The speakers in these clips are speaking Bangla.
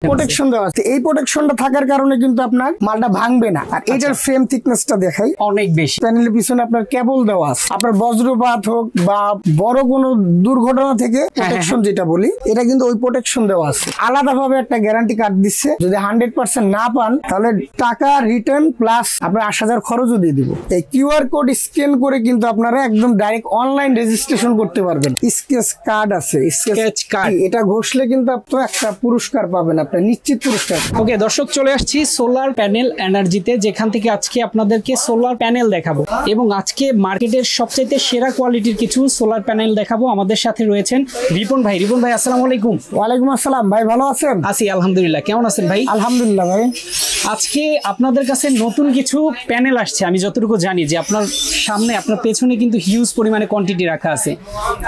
প্রোটেকশন দেওয়া আছে। এই প্রোটেকশনটা থাকার কারণে কিন্তু আপনার মালটা ভাঙবে না। আর এটার ফ্রেম থিকনেসটা দেখাই অনেক বেশি। প্যানেলের পিছনে আপনার কেবল দেওয়া আছে। আপনার বজ্রপাত হোক বা বড় কোনো দুর্ঘটনা থেকে প্রোটেকশন যেটা বলি, এটা কিন্তু ওই প্রোটেকশন দেওয়া আছে। আলাদাভাবে একটা গ্যারান্টি কার্ড দিচ্ছে। যদি 100% না পান তাহলে টাকা রিটার্ন প্লাস আপনার 80,000 খরচও দিয়ে দিব। এই কিউআর কোড স্ক্যান করে কিন্তু আপনারা একদম ডাইরেক্ট অনলাইন রেজিস্ট্রেশন করতে পারবেন। স্কেচ কার্ড আছে, স্কেচ কার্ড, এটা ঘষলে কিন্তু আপনি একটা পুরস্কার পাবেন, আপনি নিশ্চিত পুরস্কার। ওকে দর্শক, চলে আসছি সোলার প্যানেল এনার্জিতে, যেখান থেকে আজকে আপনাদেরকে সোলার প্যানেল দেখাবো এবং আজকে মার্কেটের সবচাইতে সেরা কোয়ালিটির কিছু সোলার প্যানেল দেখাবো। আমাদের সাথে রয়েছেন রিপন ভাই। রিপন ভাই আসসালামু আলাইকুম। ওয়ালাইকুম আসসালাম ভাই, ভালো আছেন? আছি আলহামদুলিল্লাহ, কেমন আছেন ভাই? আলহামদুলিল্লাহ ভাই। আজকে আপনাদের কাছে নতুন কিছু প্যানেল আসছে। আমি যতটুকু জানি যে আপনার সামনে, আপনার পেছনে কিন্তু হিউজ পরিমাণে কোয়ান্টিটি রাখা আছে।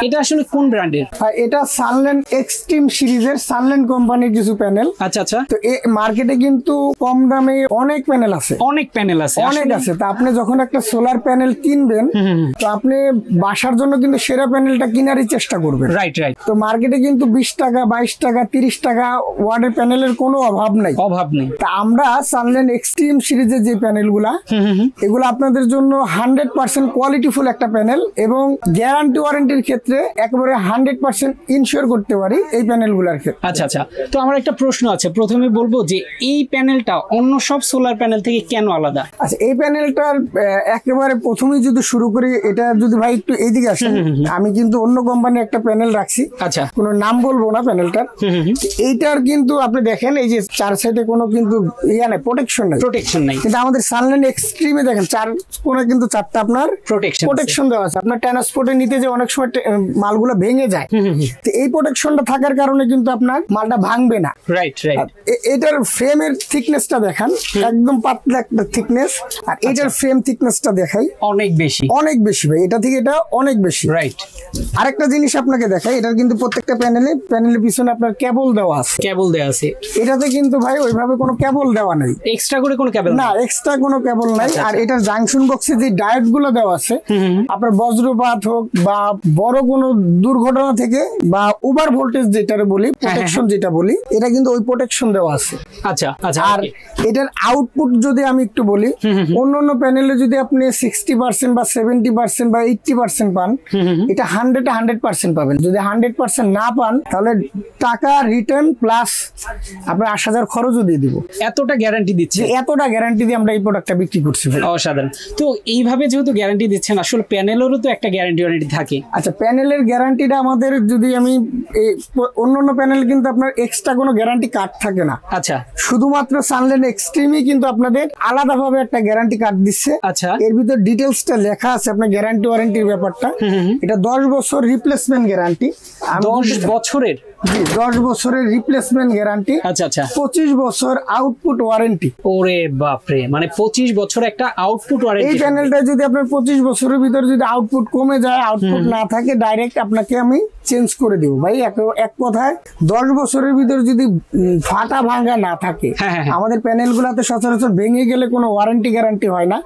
এটা আসলে কোন ব্র্যান্ডের? এটা সানল্যান্ড এক্সট্রিম সিরিজের সানল্যান্ড কোম্পানির কিছু প্যানেল। আচ্ছা আচ্ছা। তো মার্কেটে কিন্তু কম দামে অনেক প্যানেল আছে, অনেক প্যানেল আছে, অনেক আছে। তা আপনি যখন একটা সোলার প্যানেল কিনবেন তো আপনি বাসার জন্য কিন্তু সেরা প্যানেলটা কেনারই চেষ্টা করবেন। Right right. তো মার্কেটে কিন্তু 20 টাকা 22 টাকা 30 টাকা ওয়াটের প্যানেলের কোনো অভাব নাই। তা আমরা সানল্যান্ড এক্সট্রিম সিরিজের যে প্যানেলগুলা, এগুলো আপনাদের জন্য 100% কোয়ালিটিফুল একটা প্যানেল এবং গ্যারান্টি ওয়ারেন্টির ক্ষেত্রে একেবারে 100% ইনশিওর করতে পারি এই প্যানেলগুলোর ক্ষেত্রে। আচ্ছা আচ্ছা। তো আমার একটা প্রশ্ন আছে, প্রথমে বলবো যে এই প্যানেলটা অন্য সব সোলার প্যানেল থেকে কেন আলাদা? আচ্ছা, এই প্যানেলটার একেবারে প্রথমেই যদি শুরু করি, এটা যদি ভাই একটু এইদিকে আসেন, আমি কিন্তু অন্য কোম্পানির একটা প্যানেল রাখছি। আচ্ছা, কোনো নাম বলবো না প্যানেলটার। এইটার কিন্তু আপনি দেখেন এই যে চার সাইডে কোনো কিন্তু প্রোটেকশন নাই, কিন্তু আমাদের সানল্যান্ড এক্সট্রিমে দেখেন চার কোণে কিন্তু চারটা আপনার প্রোটেকশন দেওয়া আছে। আপনার ট্রান্সপোর্টে নিতে যে অনেক সময় মালগুলো ভেঙে যায়, তো এই প্রোটেকশনটা থাকার কারণে কিন্তু আপনার মালটা ভাঙবে না। Right right. এটার ফ্রেমের থিকনেসটা দেখান, একদম পাতলা একটা থিকনেস। আর এটার ফ্রেম থিকনেসটা দেখাই অনেক বেশি ভাই, এটা থেকে এটা অনেক বেশি। রাইট। আরেকটা জিনিস আপনাকে দেখাই, এটার কিন্তু প্রত্যেকটা প্যানেলের পিছনে আপনার কেবল দেওয়া আছে। এটাতে কিন্তু ভাই ওইভাবে কোনো কেবল দেওয়া নাই, এক্সট্রা করে কোনো কেবল না, এক্সট্রা কোনো কেবল নাই। আর এটার জাংশন বক্সে যে ডায়োড গুলো দেওয়া আছে, আপনার বজ্রপাত হোক বা বড় কোনো দুর্ঘটনা থেকে বা ওভার ভোল্টেজ যেটারে বলি, প্রোটেকশন যেটা বলি, এটা কিন্তু ওই প্রোটেকশন দেওয়া আছে। আচ্ছা আচ্ছা। আর এটার আউটপুট যদি আমি একটু বলি, অন্য প্যানেলে যদি আপনি 60% বা 70% বা 80% পান, এটা 100% পাবেন। যদি 100% না পান তাহলে টাকা রিটার্ন প্লাস আপনার 80,000 খরচও দিয়ে দিব। এতটা গ্যারান্টি দিয়ে আমরা এই প্রোডাক্টটা বিক্রি করছি। অসাধারণ। তো এইভাবে যেহেতু গ্যারান্টি দিচ্ছেন, আসলে প্যানেলেরও তো একটা গ্যারান্টি থাকে। আচ্ছা, প্যানেলের গ্যারান্টিটা আমাদের, যদি আমি অন্য প্যানেল কিন্তু আপনার এক্সট্রা কোনো গ্যারান্টি কার্ড থাকে না। আচ্ছা, শুধুমাত্র সানল্যান্ড এক্সট্রিমই কিন্তু আপনাদের আলাদাভাবে একটা গ্যারান্টি কার্ড দিচ্ছে। আচ্ছা, এর ভিতর ডিটেলসটা লেখা আছে আপনার গ্যারান্টি ওয়ারেন্টির ব্যাপারটা। এটা 10 বছর রিপ্লেসমেন্ট গ্যারান্টি। 10 বছরের? জি, 10 বছরের রিপ্লেসমেন্ট গ্যারান্টি। আচ্ছা আচ্ছা। 25 বছর আউটপুট ওয়ারেন্টি। ওরে বাপরে, মানে 25 বছর একটা আউটপুট ওয়ারেন্টি। এই প্যানেলটা যদি আপনার 25 বছরের ভিতরে যদি আউটপুট কমে যায়, আউটপুট না থাকে, ডাইরেক্ট আপনাকে আমি চেঞ্জ করে দিব ভাই। এক কথায় 10 বছরের ভিতরে যদি ফাটা ভাঙা না থাকে, আমাদের প্যানেলগুলোতে সচরাচর ভেঙে গেলে কোনো ওয়ারেন্টি গ্যারান্টি হয় না।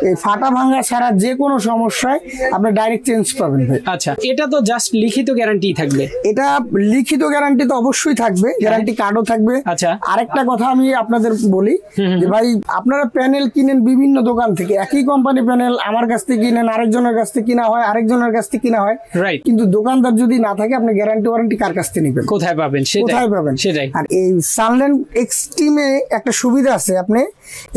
এই ফাটা ভাঙা ছাড়া যে কোনো সমস্যায় আপনি ডাইরেক্ট চেঞ্জ পাবেন ভাই। আচ্ছা, এটা তো জাস্ট লিখিত গ্যারান্টি থাকবে? এটা লিখিত গ্যারান্টি তো অবশ্যই থাকবে, গ্যারান্টি কার্ডও থাকবে। আচ্ছা, আরেকটা কথা আমি আপনাদের বলি যে ভাই, আপনারা প্যানেল কিনেন বিভিন্ন দোকান থেকে, একই কোম্পানি প্যানেল আমার কাছ থেকে কিনেন, আরেকজনের কাছ থেকে কিনা হয়, আরেকজনের কাছ থেকে কিনা হয়। রাইট। কিন্তু দোকানদার যদি না থাকে, আপনি গ্যারান্টি ওয়ারেন্টি কার কাছ থেকে নেবেন, কোথায় পাবেন? সেটাই। আর এই সানল্যান্ড এক্সট্রিমে একটা সুবিধা আছে, আপনি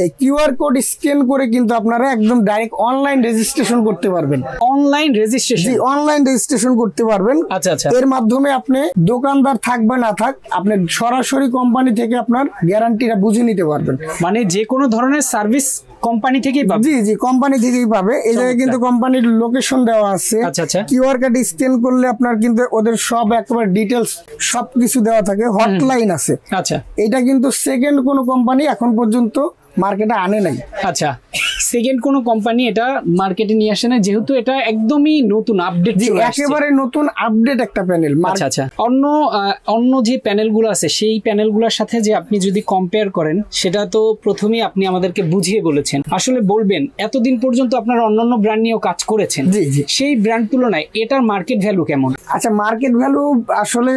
এই কিউআর কোড স্ক্যান করে কিন্তু আপনারা একদম ডাইরেক্ট অনলাইন রেজিস্ট্রেশন করতে পারবেন। অনলাইন রেজিস্ট্রেশন করতে পারবেন। আচ্ছা আচ্ছা। এর মাধ্যমে আপনি দোকানদার থাক বা না থাক, আপনি সরাসরি কোম্পানি থেকে আপনার গ্যারান্টিটা বুঝে নিতে পারবেন। মানে যে কোনো ধরনের সার্ভিস কোম্পানি থেকেই পাবে? জি, কোম্পানি থেকেই পাবে। এই জায়গায় কিন্তু কোম্পানির লোকেশন দেওয়া আছে। আচ্ছা আচ্ছা। কিউআর কোড স্ক্যান করলে আপনার কিন্তু ওদের সব একেবারে ডিটেলস সবকিছু দেওয়া থাকে, হটলাইন আছে। আচ্ছা, এটা কিন্তু সেকেন্ড কোনো কোম্পানি এখন পর্যন্ত মার্কেটে আনে নাই। আচ্ছা, সেকেন্ড কোন কোম্পানি এটা মার্কেটে নিয়ে আসে না, যেহেতু এটা একদমই নতুন আপডেট, একেবারে নতুন আপডেট একটা প্যানেল। আচ্ছা আচ্ছা, অন্য যে প্যানেলগুলো আছে সেই প্যানেলগুলোর সাথে যে আপনি যদি কম্পেয়ার করেন, সেটা তো প্রথমেই আপনি আমাদেরকে বুঝিয়ে বলেছেন। আসলে বলবেন, এতদিন পর্যন্ত আপনারা অন্যান্য ব্র্যান্ড নিয়েও কাজ করেছেন, সেই ব্র্যান্ড তুলনায় এটার মার্কেট ভ্যালু কেমন? আচ্ছা, মার্কেট ভ্যালু আসলে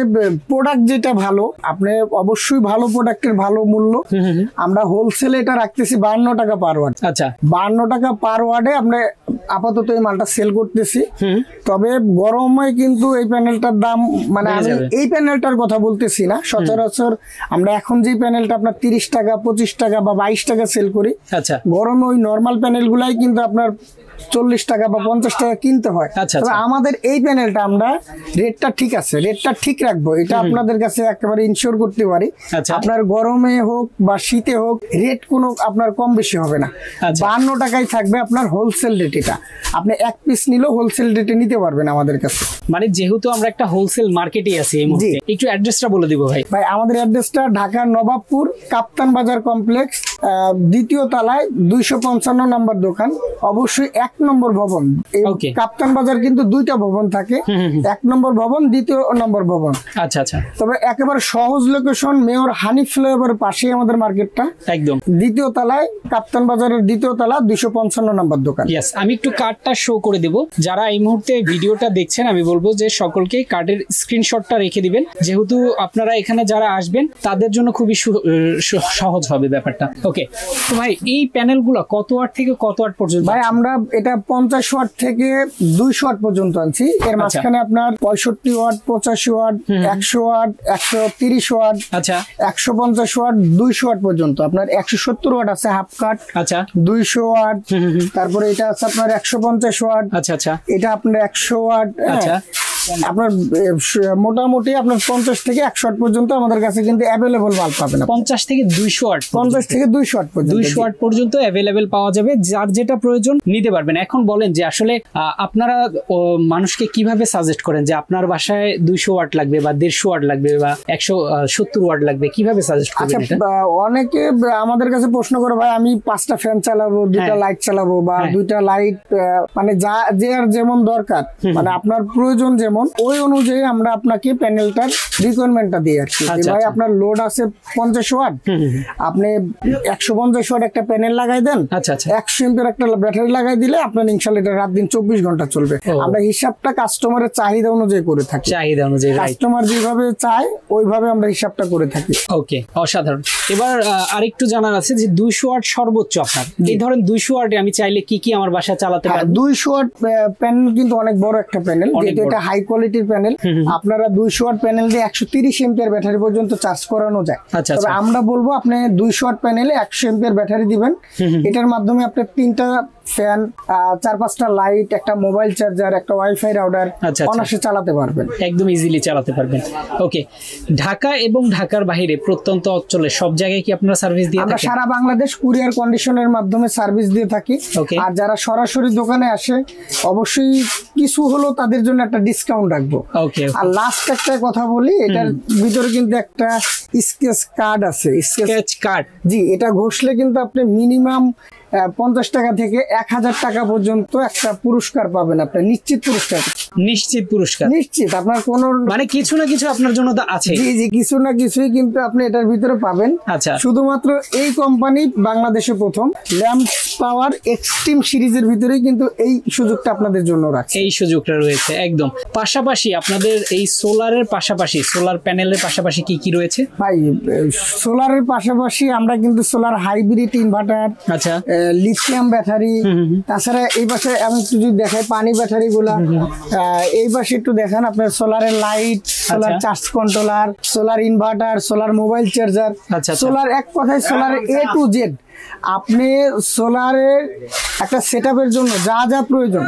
প্রোডাক্ট যেটা ভালো, আপনি অবশ্যই ভালো প্রোডাক্টের ভালো মূল্য। আমরা হোলসেলে এটা রাখতেছি 52 টাকা পার ওয়ার্ড। আচ্ছা, 52 টাকা পার ওয়ার্ডে আমরা আপাতত এই মালটা সেল করতেছি। তবে গরমে কিন্তু এই প্যানেলটার দাম, মানে আমি এই প্যানেলটার কথা বলতেছি না, সচরাচর আমরা এখন যে প্যানেলটা আপনার 30 টাকা 25 টাকা বা 22 টাকা সেল করি, আচ্ছা, গরমে ওই নর্মাল প্যানেল গুলাই কিন্তু আপনার 40 টাকা বা 50 টাকা কিনতে হয়। তবে আমাদের এই প্যানেলটা আমরা রেটটা ঠিক আছে, রেটটা ঠিক রাখবো, এটা আপনাদের কাছে একেবারে ইনশিওর করতে পারি। আপনার গরমে হোক বা শীতে হোক, রেট কোনো আপনার কম বেশি হবে না। 52 টাকায় থাকবে আপনার হোলসেল রেট। এটা আপনি এক পিস নিলেও হোলসেল রেটে নিতে পারবেন আমাদের কাছে। মানে যেহেতু আমরা একটা হোলসেল মার্কেটে আছি এই মুহূর্তে, একটু অ্যাড্রেসটা বলে দিব ভাই। ভাই, আমাদের অ্যাড্রেসটা ঢাকা নবাবপুর কাপ্তান বাজার কমপ্লেক্স, দ্বিতীয় তলায় 255 নম্বর দোকান, অবশ্যই 1 নম্বর ভবন। কাপ্তান বাজার কিন্তু 2টা ভবন থাকে, 1 নম্বর ভবন, 2য় নম্বর ভবন। আচ্ছা আচ্ছা, তবে একেবারে সহজ লোকেশন, মেয়র হানিফ ফ্লাইওভারের পাশেই আমাদের মার্কেটটা, একদম 2য় তলায়, কাপ্তান বাজারের 2য় তলা, 255 নম্বর দোকান। আমি একটু কার্ডটা শো করে দেব। যারা এই মুহূর্তে ভিডিওটা দেখছেন, আমি বলবো যে সকলকে কার্ডের স্ক্রিনশটটা রেখে দিবেন, যেহেতু আপনারা এখানে যারা আসবেন তাদের জন্য খুবই সহজ হবে ব্যাপারটা। ওকে, তো ভাই এই প্যানেলগুলো কত ওয়াট থেকে কত ওয়াট পর্যন্ত? ভাই, আমরা এটা 50 ওয়াট থেকে 200 ওয়াট পর্যন্ত আনছি। এর মাঝখানে আপনার 65 ওয়াট, 85 ওয়াট, 100 ওয়াট, 130 ওয়াট, আচ্ছা, 150 ওয়াট, 200 ওয়াট পর্যন্ত। আপনার 170 ওয়াট আছে হাফ কাট, আচ্ছা, 200 ওয়াট। তারপরে এটা আছে আপনার 150 ওয়াট, আচ্ছা আচ্ছা, এটা আপনার 100 ওয়াট, আচ্ছা। আপনার মোটামুটি আপনার 50 থেকে 100 ওয়াট পর্যন্ত আমাদের কাছে কিন্তু অ্যাভেলেবল বাল্ব পাবেন। 50 থেকে 200 ওয়াট, 50 থেকে 200 ওয়াট পর্যন্ত, 200 ওয়াট পর্যন্ত অ্যাভেলেবেল পাওয়া যাবে। যার যেটা প্রয়োজন নিতে পারবেন। এখন বলেন যে আসলে আপনারা মানুষকে কিভাবে সাজেস্ট করেন যে আপনার বাসায় 200 ওয়াট লাগবে বা 150 ওয়াট লাগবে বা 170 ওয়াট লাগবে, কিভাবে সাজেস্ট করবেন? আচ্ছা, অনেকে আমাদের কাছে প্রশ্ন করে, ভাই আমি 5টা ফ্যান চালাবো, 2টা লাইট চালাবো বা 2টা লাইট, মানে যে আর যেমন দরকার, মানে আপনার প্রয়োজন যেমন, ওই অনুযায়ী আমরা আপনাকে প্যানেলটার রিকোয়ারমেন্টটা দিই আর কি। ভাই আপনার লোড আছে 50 ওয়াট, আপনি 150 ওয়াট একটা প্যানেল লাগাই দেন, 100 এমপির একটা ব্যাটারি লাগাই দিলে আপনার ইনশাআল্লাহ এটা রাত দিন 24 ঘন্টা চলবে। আমরা হিসাবটা কাস্টমারের চাহিদা অনুযায়ী করে থাকি, চাহিদা অনুযায়ী কাস্টমার যেভাবে চায় ওইভাবে আমরা হিসাবটা করে থাকি। ওকে, অসাধারণ। এবার আরেকটু জানার আছে যে 200 ওয়াট সর্বোচ্চ আপনার, এই ধরেন 200 ওয়াটে আমি চাইলে কি কি আমার বাসায় চালাতে পারবো? 200 ওয়াট প্যানেল কিন্তু অনেক বড় একটা প্যানেল, এটা হাই কোয়ালিটির প্যানেল। আপনারা 200 ওয়াট প্যানেল দিয়ে 130 এমপিআর ব্যাটারি পর্যন্ত চার্জ করানো যায়। তবে আমরা বলবো আপনি 200 ওয়াট প্যানেলে 100 এমপিআর ব্যাটারি দিবেন। এটার মাধ্যমে আপনি 3টা ফ্যান, 4-5টা লাইট, একটা মোবাইল চার্জার, একটা ওয়াইফাই রাউটার অনায়াসে চালাতে পারবেন, একদম ইজিলি চালাতে পারবেন। ওকে, ঢাকা এবং ঢাকার বাইরে প্রত্যন্ত অঞ্চলে সব জায়গায় কি আপনারা সার্ভিস দিয়ে থাকেন? আমরা সারা বাংলাদেশ কুরিয়ার কন্ডিশনের মাধ্যমে সার্ভিস দিয়ে থাকি। আর যারা সরাসরি দোকানে আসে, অবশ্যই কিছু হলো তাদের জন্য একটা ডিসকাউন্ট রাখবো। আর লাস্ট একটা কথা বলি, এটার ভিতরে কিন্তু একটা স্কেচ কার্ড আছে, স্কেচ কার্ড। জি, এটা ঘষলে কিন্তু আপনি মিনিমাম 50 টাকা থেকে 1000 টাকা পর্যন্ত একটা পুরস্কার পাবেন। আপনি নিশ্চিত পুরস্কার, নিশ্চিত আপনার কোন মানে কিছু না কিছু আপনার জন্য আছে। জি জি, কিছু না কিছুই কিন্তু আপনি এটার ভিতরে পাবেন। আচ্ছা, শুধুমাত্র এই কোম্পানি বাংলাদেশে প্রথম ল্যাম্প পাওয়ার এক্সট্রিম সিরিজের ভিতরেই কিন্তু এই সুযোগটা আপনাদের জন্য রাখছে, এই সুযোগটা রয়েছে একদম। পাশাপাশি আপনাদের এই সোলারের পাশাপাশি, সোলার প্যানেলের পাশাপাশি কি কি রয়েছে? ভাই, সোলারের পাশাপাশি আমরা কিন্তু সোলার হাইব্রিড ইনভার্টার, আচ্ছা, লিথিয়াম ব্যাটারি, তাছাড়া এই পাশে আমি একটু যদি দেখাই পানি ব্যাটারি গুলা, এই পাশে একটু দেখেন আপনার সোলারের light, solar charge controller, solar inverter, solar mobile charger, solar, এক কথায় সোলার A to Z। আপনি সোলারের একটা সেটআপের জন্য যা যা প্রয়োজন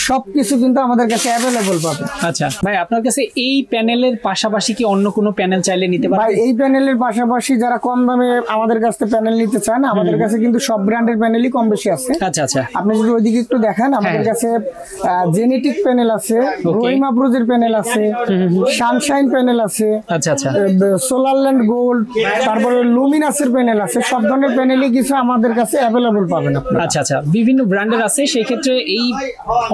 সবকিছু কিন্তু আমাদের কাছে অ্যাভেলেবল পাবে। আচ্ছা ভাই, আপনার কাছে এই প্যানেলের পাশাপাশি কি অন্য কোনো প্যানেল চাইলে নিতে পারবেন? ভাই এই প্যানেলের পাশাপাশি যারা কম দামে আমাদের কাছ থেকে প্যানেল নিতে চান, আমাদের কাছে কিন্তু সব ব্র্যান্ডের প্যানেলই কম বেশি আছে। আচ্ছা আচ্ছা, আপনি যদি ওইদিকে একটু দেখেন, আমাদের কাছে জেনেটিক প্যানেল আছে, রহিমা ব্রোজের প্যানেল আছে, সানশাইন প্যানেল আছে, আচ্ছা আচ্ছা, সোলারল্যান্ড গোল্ড, তারপরে লুমিনাসের প্যানেল আছে। সব ধরনের প্যানেলই কিছু আমাদের কাছে অ্যাভেলেবল পাবেন আপনারা। আচ্ছা আচ্ছা, বিভিন্ন ব্র্যান্ডের আছে। সেই ক্ষেত্রে এই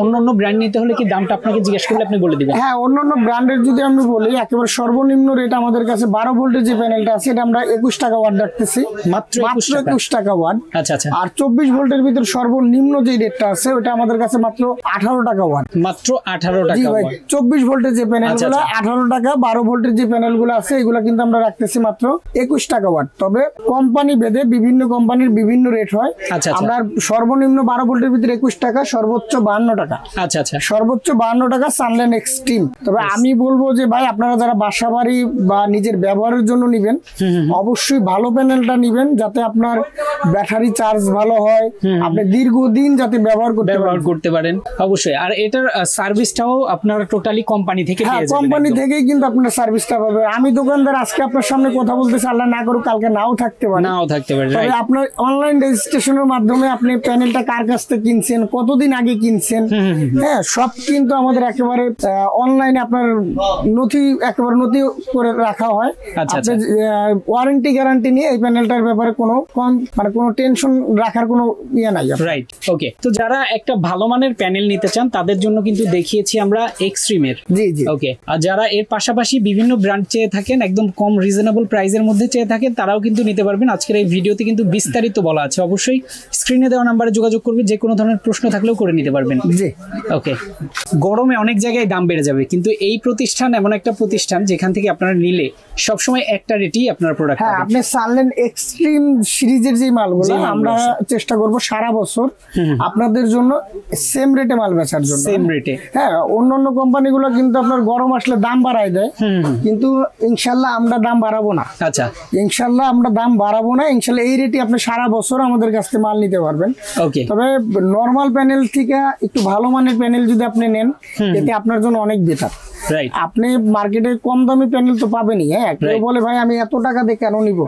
অন্য ব্র্যান্ড নিতে হলে কি দামটা আপনাকে জিজ্ঞেস করলে আপনি বলে দিবেন? হ্যাঁ, অন্যান্য ব্র্যান্ডের যদি আমি বলি, একেবারে সর্বনিম্ন রেট আমাদের কাছে 12 ভোল্টের যে প্যানেলটা আছে এটা আমরা 21 টাকা ওয়াট রাখতেছি, মাত্র 21 টাকা ওয়াট। আচ্ছা আচ্ছা, আর 24 ভোল্টের ভিতর সর্বনিম্ন যে রেটটা আছে ওটা আমাদের কাছে মাত্র 18 টাকা ওয়াট। মাত্র 18 টাকা জি ভাই, ওয়াট। 24 ভোল্টের যে প্যানেলগুলো 18 টাকা, 12 ভোল্টের যে প্যানেলগুলো আছে এগুলো কিন্তু আমরা রাখতেছি মাত্র 21 টাকা ওয়াট। তবে কোম্পানি ভেদে বিভিন্ন কোম্পানির বিভিন্ন রেট হয়। আচ্ছা, আমরা সর্বনিম্ন 12 ভোল্টের ভিতরে 21 টাকা, সর্বোচ্চ 52 টাকা। আচ্ছা আচ্ছা, সর্বোচ্চ 52 টাকা সানল্যান্ড এক্সট্রিম। তবে আমি বলবো যে ভাই, আপনারা যারা বাসা বাড়ি বা নিজের ব্যবহারের জন্য নিবেন, অবশ্যই ভালো প্যানেলটা নিবেন, যাতে আপনার ব্যাটারি চার্জ ভালো হয়, আপনি দীর্ঘদিন যাতে ব্যবহার করতে পারেন। অবশ্যই। আর এটার সার্ভিসটাও আপনারা টোটালি কোম্পানি থেকে পেয়ে যাবেন। কোম্পানি থেকেই কিন্তু আপনার সার্ভিসটা পাবে। আমি দোকানদার আজকে আপনার সামনে কথা বলতেছি, আল্লাহ না করুক কালকে নাও থাকতে পারে। তবে আপনার অনলাইন রেজিস্ট্রেশনের মাধ্যমে আপনি প্যানেলটা কার কাছ থেকে কিনছেন, কতদিন আগে কিনছেন, হ্যাঁ, সব কিন্তু আমাদের একেবারে অনলাইনে আপনার নথি করে রাখা হয়। আপনি ওয়ারেন্টি গ্যারান্টি নিয়ে এই প্যানেলটার ব্যাপারে কোনো টেনশন রাখার কোনো ইয়ে নাই। রাইট, ওকে। তো যারা একটা ভালো মানের প্যানেল নিতে চান তাদের জন্য কিন্তু দেখিয়েছি আমরা এক্সট্রিমের। জি জি, ওকে। আর যারা এর পাশাপাশি বিভিন্ন ব্র্যান্ড চেয়ে থাকেন, একদম কম রিজনেবল প্রাইসের মধ্যে চেয়ে থাকেন, তারাও কিন্তু নিতে পারবেন। আজকের এই ভিডিওতে কিন্তু বিস্তারিত বলা আছে। অবশ্যই স্ক্রিনে দেওয়া নাম্বারে যোগাযোগ করবে, যে কোনো ধরনের প্রশ্ন থাকলেও করে নিতে পারবেন। জি, ওকে। গরমে অনেক জায়গায় দাম বেড়ে যাবে, কিন্তু এই প্রতিষ্ঠান এমন একটা প্রতিষ্ঠান যেখান থেকে আপনারা নিলে সবসময় একটা রেটেই আপনার প্রোডাক্ট পাবেন। আপনি সানল্যান্ড এক্সট্রিম সিরিজের যে মালগুলো আমরা চেষ্টা করব সারা বছর আপনাদের জন্য সেম রেটে মাল বেচার জন্য। সেম রেটে। হ্যাঁ, অন্যান্য কোম্পানিগুলো কিন্তু আপনার গরম আসলে দাম বাড়ায় দেয়, কিন্তু ইনশাল্লাহ আমরা দাম বাড়াবো না। আচ্ছা, ইনশাল্লাহ আমরা দাম বাড়াবো না। ইনশাল্লাহ এই রেটে আপনি সারা বছর আমাদের কাছ থেকে মাল নিতে পারবেন। ওকে। তবে নরমাল প্যানেল থেকে একটু ভালো মানের প্যানেল যদি আপনি নেন, এতে আপনার জন্য অনেক বেটার। আপনি মার্কেটে কম দামি প্যানেল তো পাবেনই। হ্যাঁ, কেউ বলে ভাই আমি এত টাকা দিয়ে কেন নিব,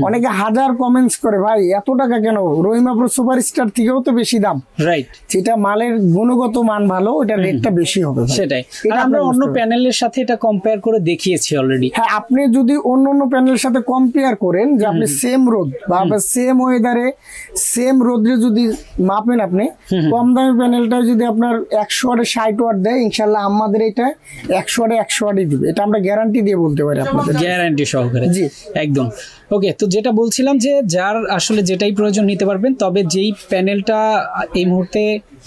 অনেকে হাজার কমেন্টস করে, ভাই এত টাকা কেন, রহিমা প্রো সুপারস্টার থেকেও তো বেশি দাম। রাইট, যেটা মালের গুণগত মান ভালো, ওটা রেটটা বেশি হবে। সেটাই, এটা আমরা অন্য প্যানেলের সাথে এটা কম্পেয়ার করে দেখিয়েছি অলরেডি। হ্যাঁ, আপনি যদি অন্য প্যানেলের সাথে কম্পেয়ার করেন, যে আপনি সেম রোদ বা সেম ওয়েদারে সেম রোদ্রে যদি মাপেন, আপনি কম দামি প্যানেলটা যদি আপনার 100 ওয়াটে 60 ওয়াট দেয়, ইনশাল্লাহ আমাদের এটা 100 ওয়াটে 100 ওয়াটই দিবে। এটা আমরা গ্যারান্টি দিয়ে বলতে পারি আপনাদের, গ্যারান্টি সহকারে। জি, একদম। ওকে। তো যেটা বলছিলাম যে যার আসলে যেটাই প্রয়োজন নিতে পারবেন, তবে যেই প্যানেলটা এই মুহূর্তে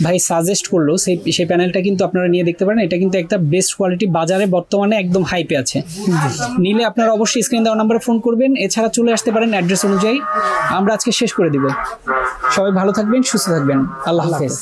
ভাই সাজেস্ট করলো সেই প্যানেলটা কিন্তু আপনারা নিয়ে দেখতে পারেন। এটা কিন্তু একটা বেস্ট কোয়ালিটি, বাজারে বর্তমানে একদম হাইপে আছে। নিলে আপনারা অবশ্যই স্ক্রিন দেওয়া নাম্বারে ফোন করবেন, এছাড়া চলে আসতে পারেন অ্যাড্রেস অনুযায়ী। আমরা আজকে শেষ করে দিব। সবাই ভালো থাকবেন, সুস্থ থাকবেন। আল্লাহ হাফেজ।